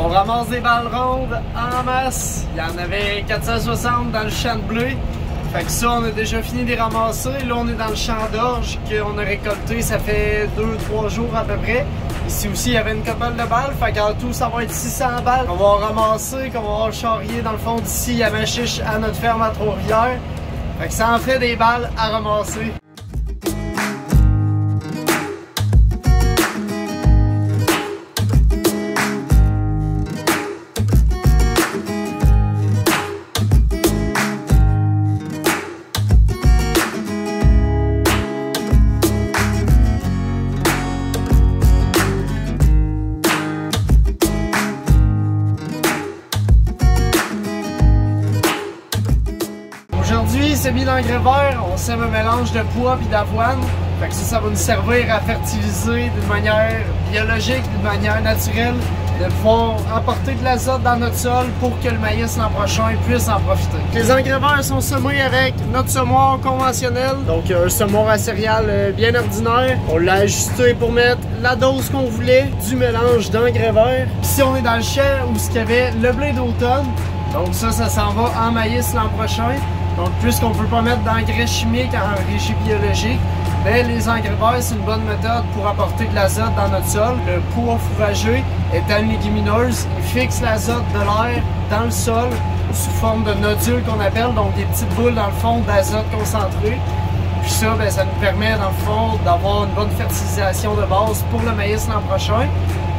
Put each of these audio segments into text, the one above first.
On ramasse des balles rondes en masse. Il y en avait 460 dans le champ de blé. Fait que ça, on a déjà fini de les ramasser. Là, on est dans le champ d'orge qu'on a récolté, ça fait 2-3 jours à peu près. Ici aussi, il y avait une couple de balles. Fait qu'en tout, ça va être 600 balles qu'on va ramasser, qu'on va charrier dans le fond d'ici à Machiche, à notre ferme à Trois-Rivières. Fait que ça en fait des balles à ramasser. Aujourd'hui, c'est mis l'engrais vert, on sème un mélange de pois et d'avoine. Fait que ça va nous servir à fertiliser d'une manière biologique, d'une manière naturelle, de pouvoir apporter de l'azote dans notre sol pour que le maïs l'an prochain puisse en profiter. Les engrais verts sont semés avec notre semoir conventionnel, donc un semoir à céréales bien ordinaire. On l'a ajusté pour mettre la dose qu'on voulait du mélange d'engrais verts. Ici, on est dans le champ où il y avait le blé d'automne, donc ça s'en va en maïs l'an prochain. Donc, puisqu'on ne peut pas mettre d'engrais chimiques en régie biologique, mais les engrais verts, c'est une bonne méthode pour apporter de l'azote dans notre sol. Le pois fourragé étant une légumineuse, il fixe l'azote de l'air dans le sol sous forme de nodules qu'on appelle, donc des petites boules dans le fond d'azote concentré. Puis ça, ben, ça nous permet dans le fond d'avoir une bonne fertilisation de base pour le maïs l'an prochain.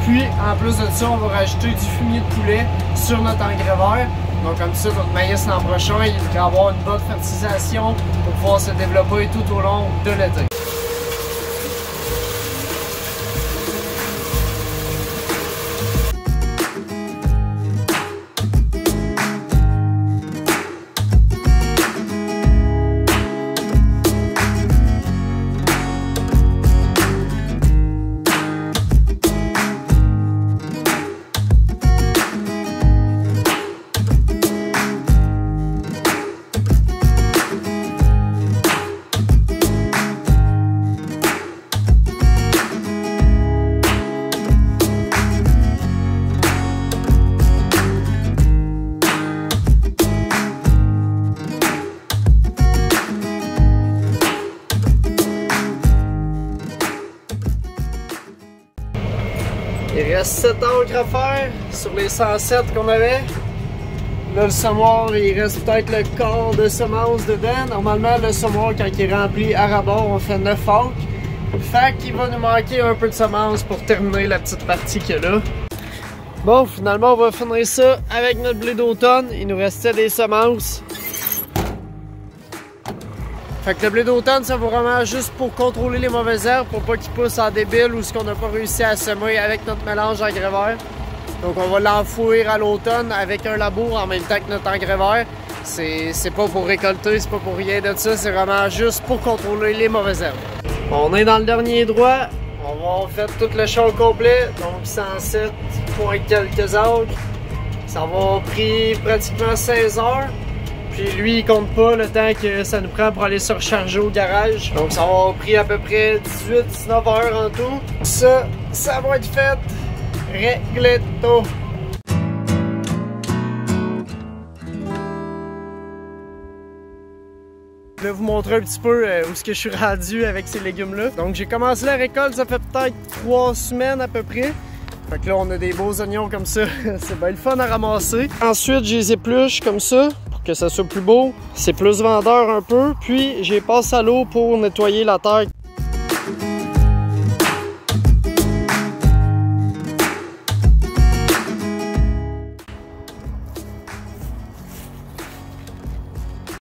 Puis, en plus de ça, on va rajouter du fumier de poulet sur notre engrais vert. Donc comme ça, notre maïs l'an prochain, il va avoir une bonne fertilisation pour pouvoir se développer tout au long de l'été. Il reste 7 acres à faire sur les 107 qu'on avait. Là, le semoir, il reste peut-être le quart de semence dedans. Normalement, le semoir, quand il est rempli à rabord, on fait 9 acres. Fait qu'il va nous manquer un peu de semence pour terminer la petite partie qu'il y a là. Bon, finalement, on va finir ça avec notre blé d'automne. Il nous restait des semences. Fait que le blé d'automne, ça va vraiment juste pour contrôler les mauvaises herbes, pour pas qu'ils poussent en débile ou ce qu'on n'a pas réussi à semer avec notre mélange engrais vert. Donc on va l'enfouir à l'automne avec un labour en même temps que notre engrais vert. C'est pas pour récolter, c'est pas pour rien de ça, c'est vraiment juste pour contrôler les mauvaises herbes. On est dans le dernier droit, on va en faire tout le champ complet, donc 107 points quelques acres. Ça va pris pratiquement 16 heures. Puis lui, il compte pas le temps que ça nous prend pour aller se recharger au garage. Donc ça va avoir pris à peu près 18-19 heures en tout. Ça va être fait régletto. Je vais vous montrer un petit peu où est-ce que je suis rendu avec ces légumes-là. Donc j'ai commencé la récolte, ça fait peut-être 3 semaines à peu près. Fait que là, on a des beaux oignons comme ça. C'est bien le fun à ramasser. Ensuite, je les épluche comme ça pour que ça soit plus beau. C'est plus vendeur un peu. Puis, j'ai passé à l'eau pour nettoyer la terre.